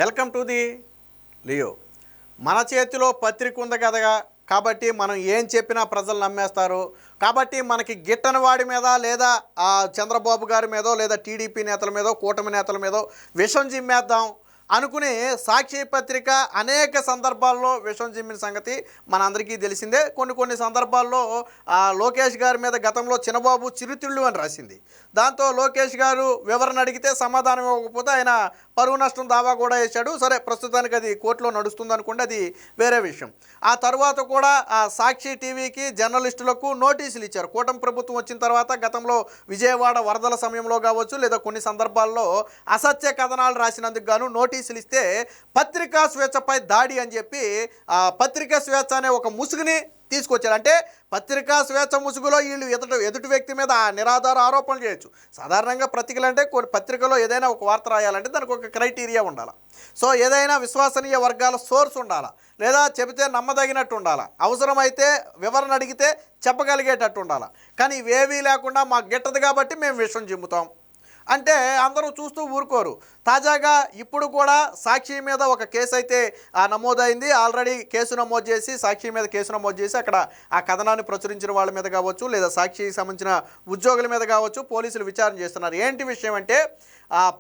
Welcome to the Leo. మన చేతిలో పత్రిక ఉంది కదా, కాబట్టి మనం ఏం చెప్పినా ప్రజలు నమ్మేస్తారు. కాబట్టి మనకి గిట్టని వాడి మీద లేదా చంద్రబాబు గారి మీదో లేదా టీడీపీ నేతల మీదో కూటమి నేతల మీదో విషం జిమ్మేద్దాం అనుకుని సాక్షి పత్రిక అనేక సందర్భాల్లో విషం జిమ్మిన సంగతి మనందరికీ తెలిసిందే. కొన్ని సందర్భాల్లో లోకేష్ గారి మీద గతంలో చిన్నబాబు చిరుతిళ్ళు అని రాసింది. దాంతో లోకేష్ గారు వివరణ అడిగితే సమాధానం ఇవ్వకపోతే ఆయన పరువు నష్టం దావా కూడా వేశాడు. సరే, ప్రస్తుతానికి అది కోర్టులో నడుస్తుంది అనుకోండి, అది వేరే విషయం. ఆ తర్వాత కూడా సాక్షి టీవీకి జర్నలిస్టులకు నోటీసులు ఇచ్చారు. కూటమి ప్రభుత్వం వచ్చిన తర్వాత గతంలో విజయవాడ వరదల సమయంలో కావచ్చు లేదా కొన్ని సందర్భాల్లో అసత్య కథనాలు రాసినందుకు గాను నోటీసులు ఇస్తే పత్రికా స్వేచ్ఛపై దాడి అని చెప్పి పత్రికా స్వేచ్ఛ అనే ఒక ముసుగుని తీసుకొచ్చారు. అంటే పత్రికా స్వేచ్ఛ ముసుగులో వీళ్ళు ఎదుటి వ్యక్తి మీద నిరాధార ఆరోపణలు చేయొచ్చు. సాధారణంగా పత్రికలంటే కొన్ని పత్రికలో ఏదైనా ఒక వార్త రాయాలంటే దానికి ఒక క్రైటీరియా ఉండాలి. సో ఏదైనా విశ్వసనీయ వర్గాల సోర్స్ ఉండాలి, లేదా చెబితే నమ్మదగినట్టు ఉండాలి, అవసరమైతే వివరణ అడిగితే చెప్పగలిగేటట్టు ఉండాలి. కానీ ఇవేవీ లేకుండా మాకు గిట్టదు కాబట్టి మేము విషం జిమ్ముతాం అంటే అందరూ చూస్తూ ఊరుకోరు. తాజాగా ఇప్పుడు కూడా సాక్షి మీద ఒక కేసు అయితే నమోదైంది. ఆల్రెడీ కేసు నమోదు చేసి సాక్షి మీద కేసు నమోదు చేసి అక్కడ ఆ కథనాన్ని ప్రచురించిన వాళ్ళ మీద కావచ్చు లేదా సాక్షికి సంబంధించిన ఉద్యోగుల మీద కావచ్చు పోలీసులు విచారణ చేస్తున్నారు. ఏంటి విషయం అంటే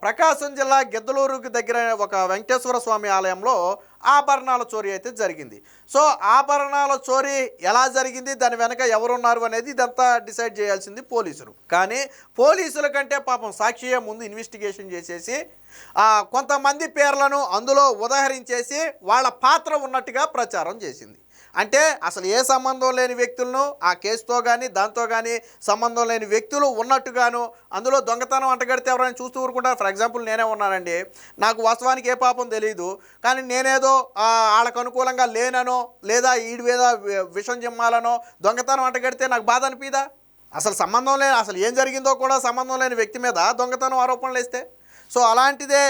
ప్రకాశం జిల్లా గిద్దలూరుకి దగ్గర ఒక వెంకటేశ్వర స్వామి ఆలయంలో ఆభరణాల చోరీ అయితే జరిగింది. సో ఆభరణాల చోరీ ఎలా జరిగింది, దాని వెనక ఎవరున్నారు అనేది ఇదంతా డిసైడ్ చేయాల్సింది పోలీసులు. కానీ పోలీసుల కంటే పాపం సాక్షియే ముందు ఇన్వెస్టిగేషన్ చేసేసి కొంతమంది పేర్లను అందులో ఉదహరించేసి వాళ్ళ పాత్ర ఉన్నట్టుగా ప్రచారం చేసింది. అంటే అసలు ఏ సంబంధం లేని వ్యక్తులను ఆ కేసుతో కానీ దాంతో కానీ సంబంధం లేని వ్యక్తులు ఉన్నట్టుగాను అందులో దొంగతనం అంటగడితే ఎవరైనా చూస్తూ ఊరుకుంటారు. ఫర్ ఎగ్జాంపుల్ నేనే ఉన్నానండి, నాకు వాస్తవానికి ఏ పాపం తెలియదు, కానీ నేనేదో వాళ్ళకు అనుకూలంగా లేననో లేదా ఈడి మీద విషం జిమ్మాలనో దొంగతనం అంటగడితే నాకు బాధ అనిపిదా? అసలు సంబంధం లేని, అసలు ఏం జరిగిందో కూడా సంబంధం లేని వ్యక్తి మీద దొంగతనం ఆరోపణలు వేస్తే సో అలాంటిదే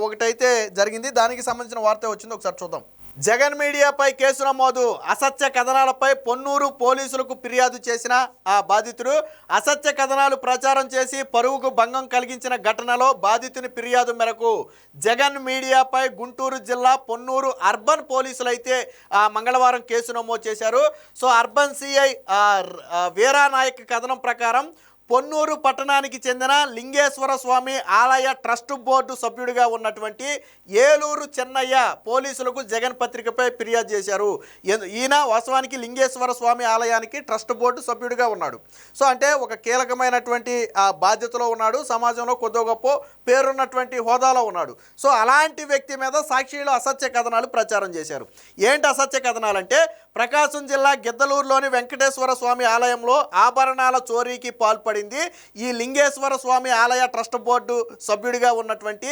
ఒకటైతే జరిగింది. దానికి సంబంధించిన వార్త వచ్చింది, ఒకసారి చూద్దాం. జగన్ మీడియాపై కేసు నమోదు. అసత్య కథనాలపై పొన్నూరు పోలీసులకు ఫిర్యాదు చేసిన బాధితుడు అసత్య కథనాలు ప్రచారం చేసి పరువుకు భంగం కలిగించిన ఘటనలో బాధితుని ఫిర్యాదు మేరకు జగన్ మీడియాపై గుంటూరు జిల్లా పొన్నూరు అర్బన్ పోలీసులు అయితే మంగళవారం కేసు నమోదు చేశారు. సో అర్బన్ సిఐ వీరానాయక్ కథనం ప్రకారం పొన్నూరు పట్టణానికి చెందిన లింగేశ్వర స్వామి ఆలయ ట్రస్ట్ బోర్డు సభ్యుడిగా ఉన్నటువంటి ఏలూరు చెన్నయ్య పోలీసులకు జగన్ పత్రికపై ఫిర్యాదు చేశారు. ఈయన వాస్తవానికి లింగేశ్వర స్వామి ఆలయానికి ట్రస్ట్ బోర్డు సభ్యుడిగా ఉన్నాడు. సో అంటే ఒక కీలకమైనటువంటి బాధ్యతలో ఉన్నాడు, సమాజంలో కొద్ది గొప్ప పేరున్నటువంటి హోదాలో ఉన్నాడు. సో అలాంటి వ్యక్తి మీద సాక్షిలో అసత్య కథనాలు ప్రచారం చేశారు. ఏంటి అసత్య కథనాలు అంటే ప్రకాశం జిల్లా గిద్దలూరులోని వెంకటేశ్వర స్వామి ఆలయంలో ఆభరణాల చోరీకి పాల్పడింది ఈ లింగేశ్వర స్వామి ఆలయ ట్రస్ట్ బోర్డు సభ్యుడిగా ఉన్నటువంటి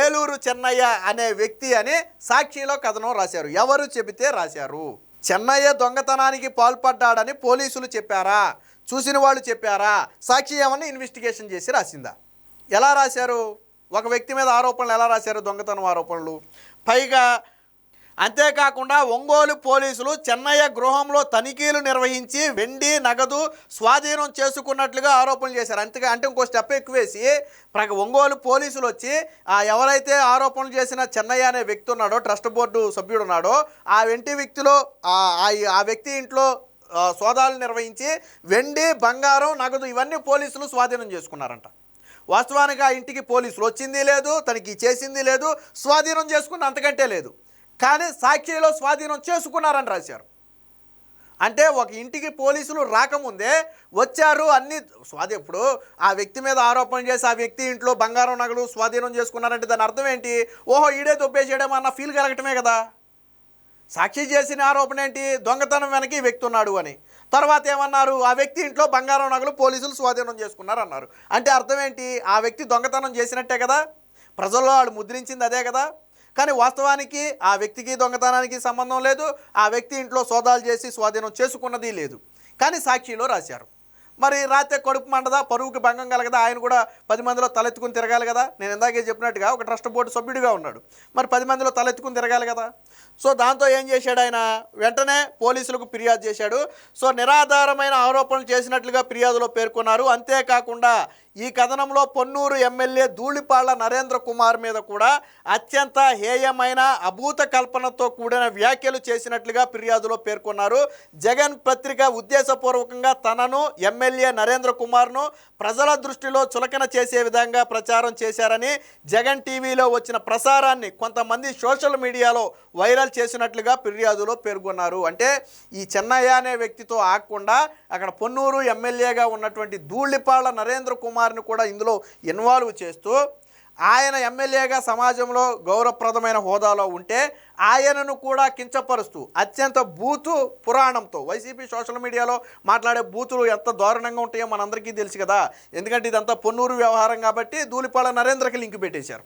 ఏలూరు చెన్నయ్య అనే వ్యక్తి అని సాక్షిలో కథనం రాశారు. ఎవరు చెబితే రాశారు? చెన్నయ్య దొంగతనానికి పాల్పడ్డాడని పోలీసులు చెప్పారా? చూసిన వాళ్ళు చెప్పారా? సాక్షి ఏమన్నా ఇన్వెస్టిగేషన్ చేసి రాసిందా? ఎలా రాశారు? ఒక వ్యక్తి మీద ఆరోపణలు ఎలా రాశారు? దొంగతనం ఆరోపణలు. పైగా అంతేకాకుండా ఒంగోలు పోలీసులు చెన్నయ్య గృహంలో తనిఖీలు నిర్వహించి వెండి నగదు స్వాధీనం చేసుకున్నట్లుగా ఆరోపణలు చేశారు. అంటే ఇంకో స్టెప్ ఎక్కువేసి ఒంగోలు పోలీసులు వచ్చి ఎవరైతే ఆరోపణలు చేసిన చెన్నయ్య అనే వ్యక్తి ఉన్నాడో, ట్రస్ట్ బోర్డు సభ్యుడు ఉన్నాడో, ఆ వెంటి వ్యక్తిలో ఆ వ్యక్తి ఇంట్లో సోదాలు నిర్వహించి వెండి బంగారం నగదు ఇవన్నీ పోలీసులు స్వాధీనం చేసుకున్నారంట. వాస్తవానికి ఆ ఇంటికి పోలీసులు వచ్చింది లేదు, తనిఖీ చేసింది లేదు, స్వాధీనం చేసుకున్న అంతకంటే లేదు. కానీ సాక్షిలో స్వాధీనం చేసుకున్నారని రాశారు. అంటే ఒక ఇంటికి పోలీసులు రాకముందే వచ్చారు, అన్ని ఇప్పుడు ఆ వ్యక్తి మీద ఆరోపణ చేసి ఆ వ్యక్తి ఇంట్లో బంగారం నగలు స్వాధీనం చేసుకున్నారంటే దాని అర్థం ఏంటి? ఓహో ఈడే దొబ్బేసేయడం అన్న ఫీల్ కలగటమే కదా. సాక్షి చేసిన ఆరోపణ ఏంటి? దొంగతనం వెనక ఈ వ్యక్తి ఉన్నాడు అని. తర్వాత ఏమన్నారు? ఆ వ్యక్తి ఇంట్లో బంగారం నగలు పోలీసులు స్వాధీనం చేసుకున్నారు అన్నారు. అంటే అర్థం ఏంటి? ఆ వ్యక్తి దొంగతనం చేసినట్టే కదా, ప్రజల్లో వాళ్ళు ముద్రించింది అదే కదా. కానీ వాస్తవానికి ఆ వ్యక్తికి దొంగతనానికి సంబంధం లేదు, ఆ వ్యక్తి ఇంట్లో సోదాలు చేసి స్వాధీనం చేసుకున్నది లేదు. కానీ సాక్షిలో రాశారు. మరి రాతే కడుపు మండదా, పరువుకి భంగం కలగదా? ఆయన కూడా 10 మందిలో తలెత్తుకుని తిరగాలి కదా. నేను ఇందాకే చెప్పినట్టుగా ఒక ట్రస్ట్ బోర్డు సభ్యుడిగా ఉన్నాడు, మరి 10 మందిలో తలెత్తుకుని తిరగాలి కదా. సో దాంతో ఏం చేశాడు ఆయన? వెంటనే పోలీసులకు ఫిర్యాదు చేశాడు. సో నిరాధారమైన ఆరోపణలు చేసినట్లుగా ఫిర్యాదులో పేర్కొన్నారు. అంతేకాకుండా ఈ కథనంలో పొన్నూరు ఎమ్మెల్యే ధూళిపాళ్ల నరేంద్ర కుమార్ మీద కూడా అత్యంత హేయమైన అభూత కల్పనతో కూడిన వ్యాఖ్యలు చేసినట్లుగా ఫిర్యాదులో పేర్కొన్నారు. జగన్ పత్రిక ఉద్దేశపూర్వకంగా తనను ఎమ్మెల్యే నరేంద్ర కుమార్ను ప్రజల దృష్టిలో చులకన చేసే విధంగా ప్రచారం చేశారని, జగన్ టీవీలో వచ్చిన ప్రసారాన్ని కొంతమంది సోషల్ మీడియాలో వైరల్ చేసినట్లుగా ఫిర్యాదులో పేర్కొన్నారు. అంటే ఈ చెన్నయ్య అనే వ్యక్తితో ఆగకుండా అక్కడ పొన్నూరు ఎమ్మెల్యేగా ఉన్నటువంటి ధూళిపాళ్ల నరేంద్ర కుమార్ని కూడా ఇందులో ఇన్వాల్వ్ చేస్తూ ఆయన ఎమ్మెల్యేగా సమాజంలో గౌరవప్రదమైన హోదాలో ఉంటే ఆయనను కూడా కించపరుస్తూ అత్యంత బూతు పురాణంతో వైసీపీ సోషల్ మీడియాలో మాట్లాడే బూతులు ఎంత దారుణంగా ఉంటాయో మనందరికీ తెలుసు కదా. ఎందుకంటే ఇదంతా పొన్నూరు వ్యవహారం కాబట్టి ధూళిపాళ్ల నరేంద్రకి లింక్ పెట్టేశారు.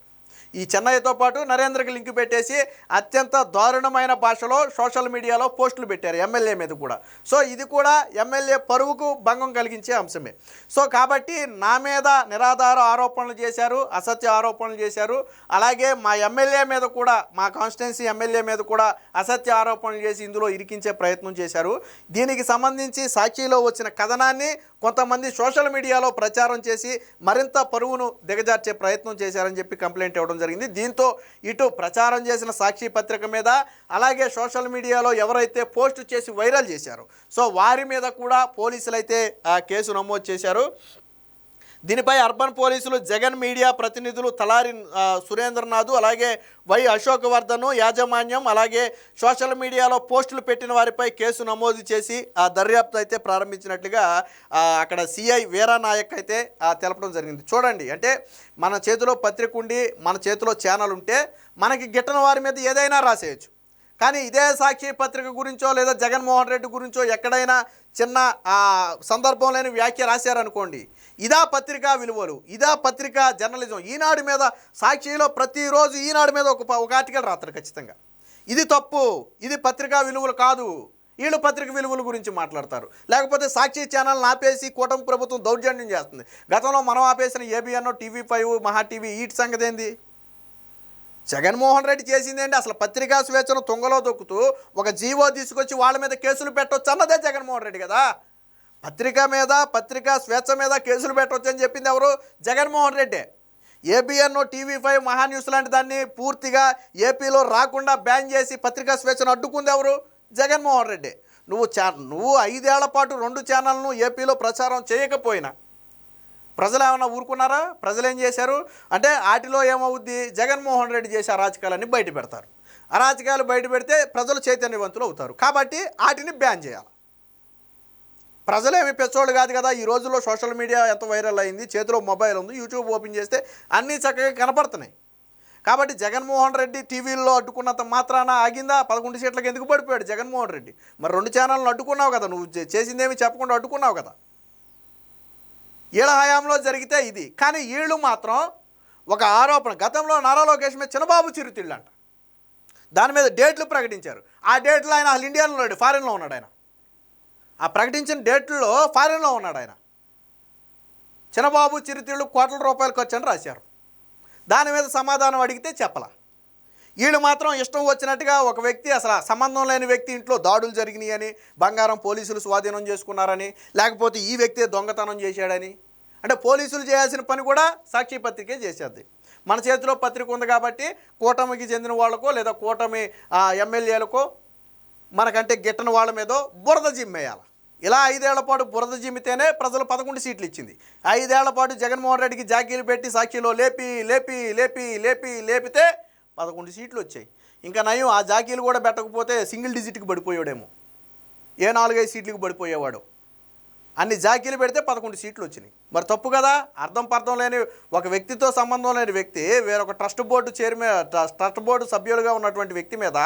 ఈ చెన్నైతో పాటు నరేంద్రకి లింక్ పెట్టేసి అత్యంత దారుణమైన భాషలో సోషల్ మీడియాలో పోస్టులు పెట్టారు ఎమ్మెల్యే మీద కూడా. సో ఇది కూడా ఎమ్మెల్యే పరువుకు భంగం కలిగించే అంశమే. సో కాబట్టి నా మీద నిరాధార ఆరోపణలు చేశారు, అసత్య ఆరోపణలు చేశారు. అలాగే మా ఎమ్మెల్యే మీద కూడా, మా కాన్స్టిట్యున్సీ ఎమ్మెల్యే మీద కూడా అసత్య ఆరోపణలు చేసి ఇందులో ఇరికించే ప్రయత్నం చేశారు. దీనికి సంబంధించి సాక్షిలో వచ్చిన కథనాన్ని కొంతమంది సోషల్ మీడియాలో ప్రచారం చేసి మరింత పరువును దిగజార్చే ప్రయత్నం చేశారని చెప్పి కంప్లైంట్ ఇవ్వడం జరిగింది. దీంతో ఇటు ప్రచారం చేసిన సాక్షి పత్రిక మీద, అలాగే సోషల్ మీడియాలో ఎవరైతే పోస్ట్ చేసి వైరల్ చేశారో సో వారి మీద కూడా పోలీసులు అయితే కేసు నమోదు చేశారు. దీనిపై అర్బన్ పోలీసులు జగన్ మీడియా ప్రతినిధులు తలారి సురేంద్రనాథ్, అలాగే వై అశోకవర్ధన్ యాజమాన్యం, అలాగే సోషల్ మీడియాలో పోస్టులు పెట్టిన వారిపై కేసు నమోదు చేసి దర్యాప్తు అయితే ప్రారంభించినట్లుగా అక్కడ సిఐ వీరానాయక్ అయితే తెలపడం జరిగింది. చూడండి, అంటే మన చేతిలో పత్రిక ఉండి మన చేతిలో ఛానల్ ఉంటే మనకి గిట్టని వారి మీద ఏదైనా రాసేయచ్చు. కానీ ఇదే సాక్షి పత్రిక గురించో లేదా జగన్మోహన్ రెడ్డి గురించో ఎక్కడైనా చిన్న సందర్భం లేని వ్యాఖ్య రాశారనుకోండి, ఇదా పత్రికా విలువలు, ఇదా పత్రికా జర్నలిజం. ఈనాడు మీద సాక్షిలో ప్రతిరోజు ఈనాడు మీద ఒక ఆర్టికల్ రాస్తారు ఖచ్చితంగా. ఇది తప్పు, ఇది పత్రికా విలువలు కాదు, వీళ్ళు పత్రిక విలువల గురించి మాట్లాడతారు. లేకపోతే సాక్షి ఛానల్ని ఆపేసి కూటమి ప్రభుత్వం దౌర్జన్యం చేస్తుంది. గతంలో మనం ఆపేసిన ఏబిఎన్, టీవీ5, మహా టీవీ, వీటి సంగతి ఏంది? జగన్మోహన్ రెడ్డి చేసిందేంటి? అసలు పత్రికా స్వేచ్ఛను తుంగలో దొక్కుతూ ఒక జీవో తీసుకొచ్చి వాళ్ళ మీద కేసులు పెట్టవచ్చు అన్నదే జగన్మోహన్ రెడ్డి కదా. పత్రికా స్వేచ్ఛ మీద కేసులు పెట్టవచ్చు అని చెప్పింది ఎవరు? జగన్మోహన్ రెడ్డి. ఏబిఎన్, టీవీ5, మహా న్యూస్ లాంటి దాన్ని పూర్తిగా ఏపీలో రాకుండా బ్యాన్ చేసి పత్రికా స్వేచ్ఛను అడ్డుకుంది ఎవరు? జగన్మోహన్ రెడ్డి. నువ్వు 5 ఏళ్ల పాటు 2 ఛానల్ను ఏపీలో ప్రచారం చేయకపోయినా ప్రజలు ఏమన్నా ఊరుకున్నారా? ప్రజలు ఏం చేశారు అంటే వాటిలో ఏమవుద్ది, జగన్మోహన్ రెడ్డి చేసే అరాచకాలన్నీ బయట పెడతారు. అరాచకాలు బయట పెడితే ప్రజలు చైతన్యవంతులు అవుతారు. కాబట్టి వాటిని బ్యాన్ చేయాలి. ప్రజలేమి పెచ్చోళ్ళు కాదు కదా. ఈ రోజుల్లో సోషల్ మీడియా ఎంత వైరల్ అయింది, చేతిలో మొబైల్ ఉంది, యూట్యూబ్ ఓపెన్ చేస్తే అన్నీ చక్కగా కనపడుతున్నాయి. కాబట్టి జగన్మోహన్ రెడ్డి టీవీల్లో అడ్డుకున్నంత మాత్రాన ఆగిందా? 11 సీట్లకు ఎందుకు పడిపోయాడు జగన్మోహన్ రెడ్డి? మరి 2 ఛానళ్ళను అడ్డుకున్నావు కదా, నువ్వు చేసిందేమి చెప్పకుండా అడ్డుకున్నావు కదా. వీళ్ళ హయాంలో జరిగితే ఇది. కానీ వీళ్ళు మాత్రం ఒక ఆరోపణ, గతంలో నారా లోకేష్ మీద చిన్నబాబు చిరుతిళ్ళు అంట, దాని మీద డేట్లు ప్రకటించారు. ఆ డేట్లో ఆయన అసలు ఇండియాలో ఉన్నాడు, ఫారెన్లో ఉన్నాడు. ఆయన ఆ ప్రకటించిన డేట్లలో ఫారెన్లో ఉన్నాడు. ఆయన చిన్నబాబు చిరుతిళ్ళు కోట్ల రూపాయలు ఖర్చు అని రాశారు. దాని మీద సమాధానం అడిగితే చెప్పలా. వీళ్ళు మాత్రం ఇష్టం వచ్చినట్టుగా ఒక వ్యక్తి, అసలు సంబంధం లేని వ్యక్తి ఇంట్లో దాడులు జరిగినాయి అని, బంగారం పోలీసులు స్వాధీనం చేసుకున్నారని, లేకపోతే ఈ వ్యక్తి దొంగతనం చేశాడని. అంటే పోలీసులు చేయాల్సిన పని కూడా సాక్షి పత్రికే చేసేది. మన చేతిలో పత్రిక ఉంది కాబట్టి కూటమికి చెందిన వాళ్ళకో లేదా కూటమి ఎమ్మెల్యేలకో మనకంటే గిట్టని వాళ్ళ మీదో బురద జిమ్మేయాలి. ఇలా 5 ఏళ్ల పాటు బురద జిమ్మితేనే ప్రజలు 11 సీట్లు ఇచ్చింది. 5 ఏళ్ల పాటు జగన్మోహన్ రెడ్డికి జాకీలు పెట్టి సాక్షిలో లేపితే 11 సీట్లు వచ్చాయి. ఇంకా నయం, ఆ జాకీలు కూడా పెట్టకపోతే సింగిల్ డిజిట్కి పడిపోయాడేమో, ఏ 4-5 సీట్లకు పడిపోయేవాడు. అన్ని జాకీలు పెడితే 11 సీట్లు వచ్చినాయి. మరి తప్పు కదా. అర్థం లేని ఒక వ్యక్తితో సంబంధం లేని వ్యక్తి వేరొక ట్రస్ట్ బోర్డు సభ్యులుగా ఉన్నటువంటి వ్యక్తి మీద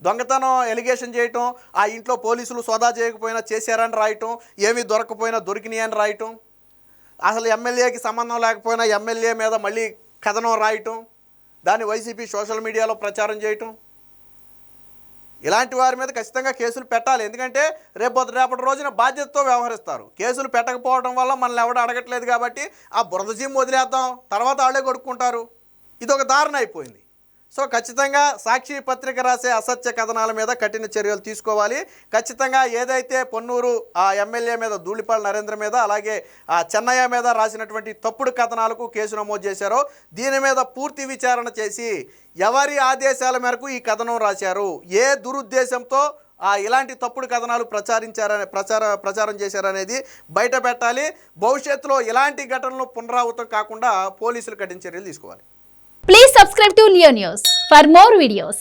దొంగతనం ఎలిగేషన్ చేయటం, ఆ ఇంట్లో పోలీసులు సోదా చేయకపోయినా చేశారని రాయటం, ఏమీ దొరకపోయినా దొరికినాయి అని రాయటం, అసలు ఎమ్మెల్యేకి సంబంధం లేకపోయినా ఎమ్మెల్యే మీద మళ్ళీ కథనం రాయటం, దాన్ని వైసీపీ సోషల్ మీడియాలో ప్రచారం చేయటం, ఇలాంటి వారి మీద ఖచ్చితంగా కేసులు పెట్టాలి. ఎందుకంటే రేపటి రోజున బాధ్యతతో వ్యవహరిస్తారు. కేసులు పెట్టకపోవడం వల్ల మనల్ని ఎవడు అడగట్లేదు కాబట్టి ఆ బురద జిమ్ వదిలేద్దాం, తర్వాత వాళ్ళే కొడుకుంటారు. ఇది ఒక దారుణ అయిపోయింది. సో ఖచ్చితంగా సాక్షి పత్రిక రాసే అసత్య కథనాల మీద కఠిన చర్యలు తీసుకోవాలి. ఖచ్చితంగా ఏదైతే పొన్నూరు ఆ ఎమ్మెల్యే మీద ధూళిపాల నరేంద్ర మీద అలాగే ఆ చెన్నయ్య మీద రాసినటువంటి తప్పుడు కథనాలకు కేసు నమోదు చేశారో దీని మీద పూర్తి విచారణ చేసి ఎవరి ఆదేశాల మేరకు ఈ కథనం రాశారు, ఏ దురుద్దేశంతో ఇలాంటి తప్పుడు కథనాలు ప్రచారం చేశారనేది బయట పెట్టాలి. భవిష్యత్తులో ఇలాంటి ఘటనలు పునరావృతం కాకుండా పోలీసులు కఠిన చర్యలు తీసుకోవాలి. Please subscribe to Leo News for more videos.